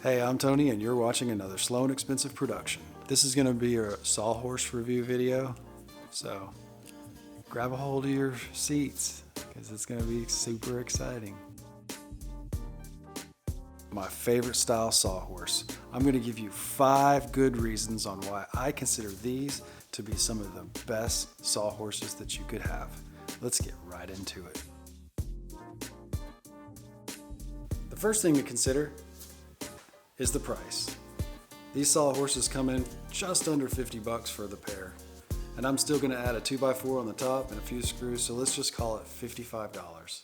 Hey, I'm Tony and you're watching another slow and expensive production. This is going to be a sawhorse review video, so grab a hold of your seats because it's going to be super exciting. My favorite style sawhorse. I'm going to give you 5 good reasons on why I consider these to be some of the best sawhorses that you could have. Let's get right into it. The first thing to consider is the price. These sawhorses come in just under 50 bucks for the pair. And I'm still gonna add a 2x4 on the top and a few screws, so let's just call it $55.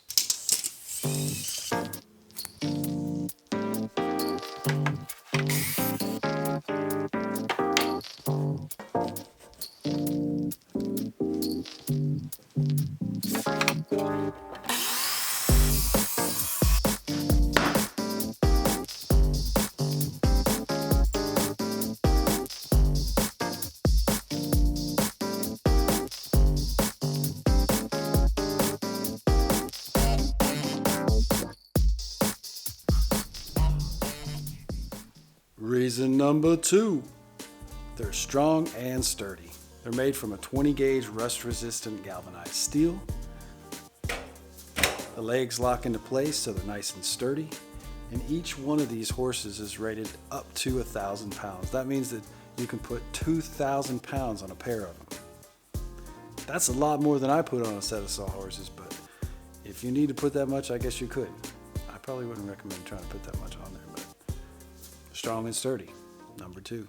Reason number 2, they're strong and sturdy. They're made from a 20 gauge rust resistant galvanized steel. The legs lock into place so they're nice and sturdy. And each one of these horses is rated up to 1,000 pounds. That means that you can put 2,000 pounds on a pair of them. That's a lot more than I put on a set of sawhorses, but if you need to put that much, I guess you could. I probably wouldn't recommend trying to put that much on there, but strong and sturdy, number 2.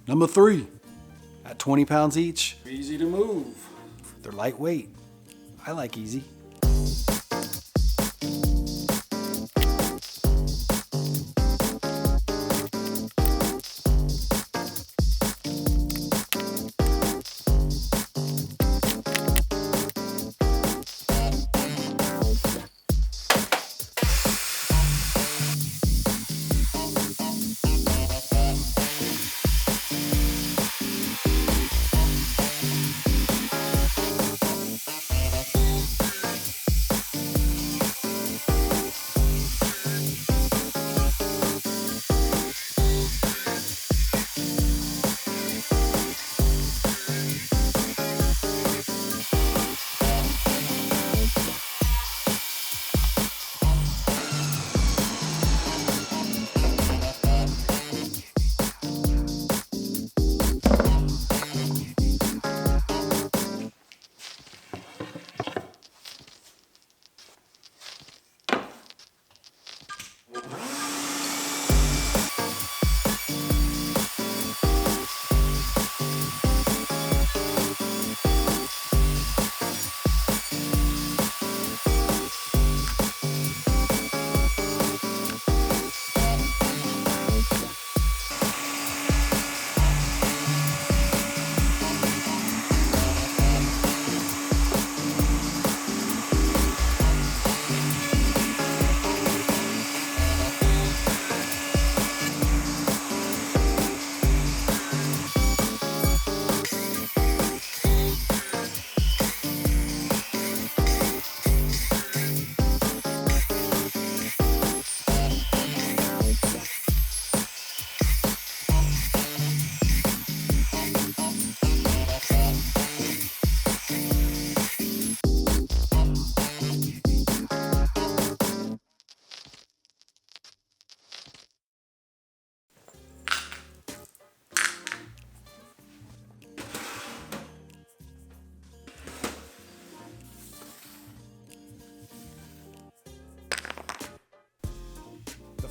Number 3, at 20 pounds each, easy to move. They're lightweight. I like easy.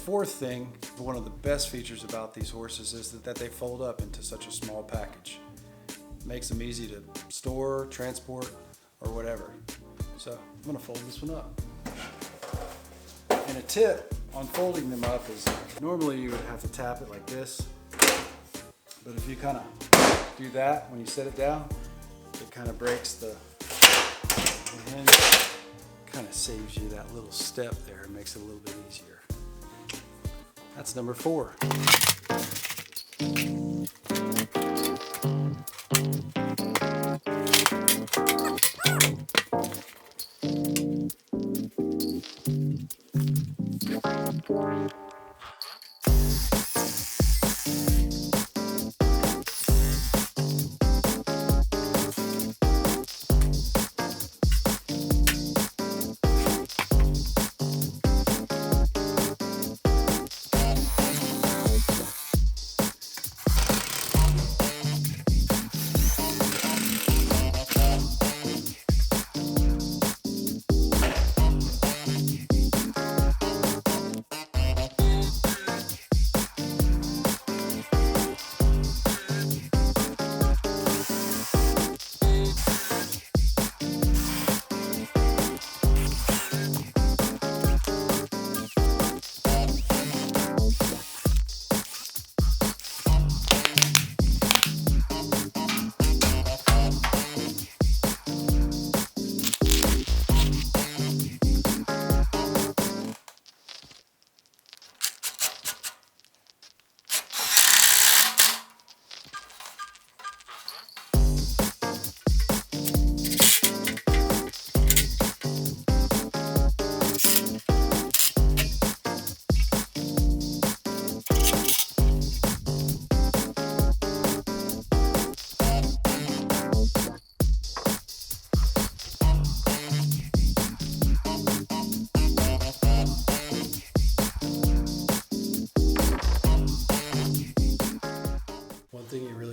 fourth thing, one of the best features about these horses is that they fold up into such a small package. It makes them easy to store, transport, or whatever. So I'm going to fold this one up. And a tip on folding them up is normally you would have to tap it like this, but if you kind of do that when you set it down, it kind of breaks the hinge, kind of saves you that little step there and makes it a little bit easier. That's number 4.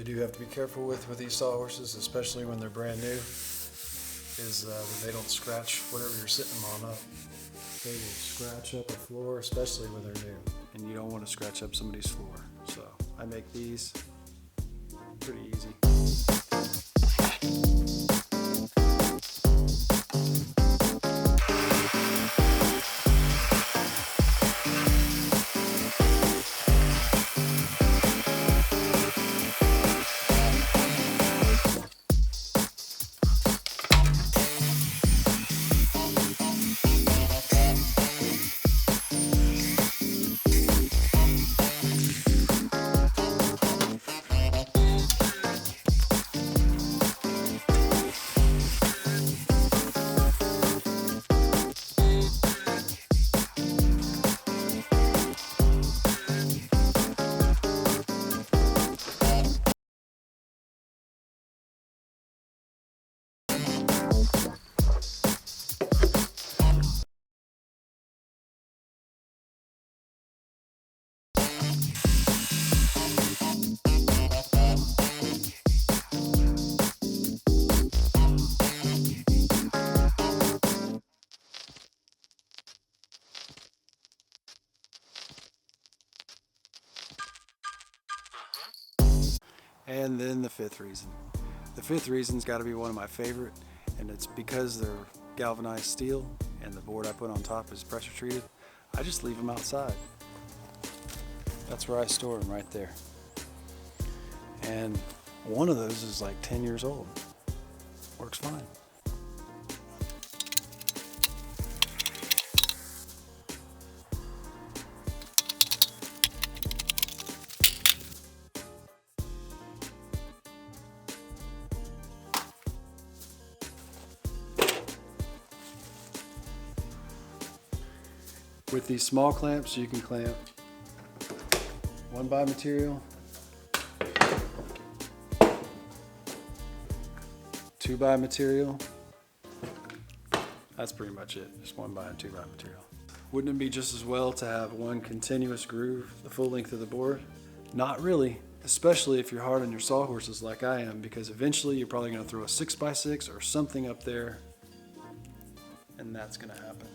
You have to be careful with these sawhorses, especially when they're brand new, is that they don't scratch whatever you're sitting them on up. They will scratch up a floor, especially when they're new, and you don't want to scratch up somebody's floor. So I make these pretty easy. And then the fifth reason. The fifth reason's got to be one of my favorite, and it's because they're galvanized steel and the board I put on top is pressure treated. I just leave them outside. That's where I store them, right there. And one of those is like 10 years old. Works fine. With these small clamps, you can clamp 1x material, 2x material. That's pretty much it, just 1x and 2x material. Wouldn't it be just as well to have one continuous groove the full length of the board? Not really, especially if you're hard on your sawhorses like I am, because eventually you're probably going to throw a 6x6 or something up there, and that's going to happen.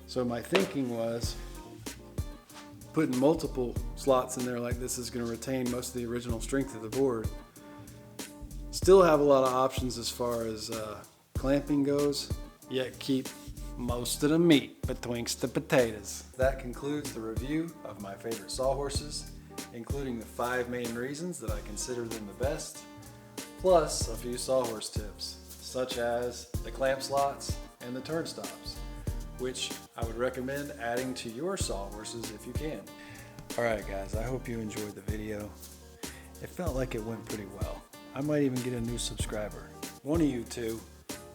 So my thinking was, putting multiple slots in there like this is going to retain most of the original strength of the board. Still have a lot of options as far as clamping goes, yet keep most of the meat betwixt the potatoes. That concludes the review of my favorite sawhorses, including the 5 main reasons that I consider them the best, plus a few sawhorse tips, such as the clamp slots and the turnstops, which I would recommend adding to your sawhorses if you can. Alright guys, I hope you enjoyed the video. It felt like it went pretty well. I might even get a new subscriber. One of you two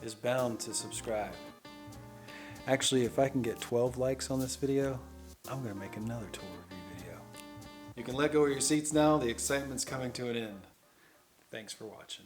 is bound to subscribe. Actually, if I can get 12 likes on this video, I'm going to make another tool review video. You can let go of your seats now. The excitement's coming to an end. Thanks for watching.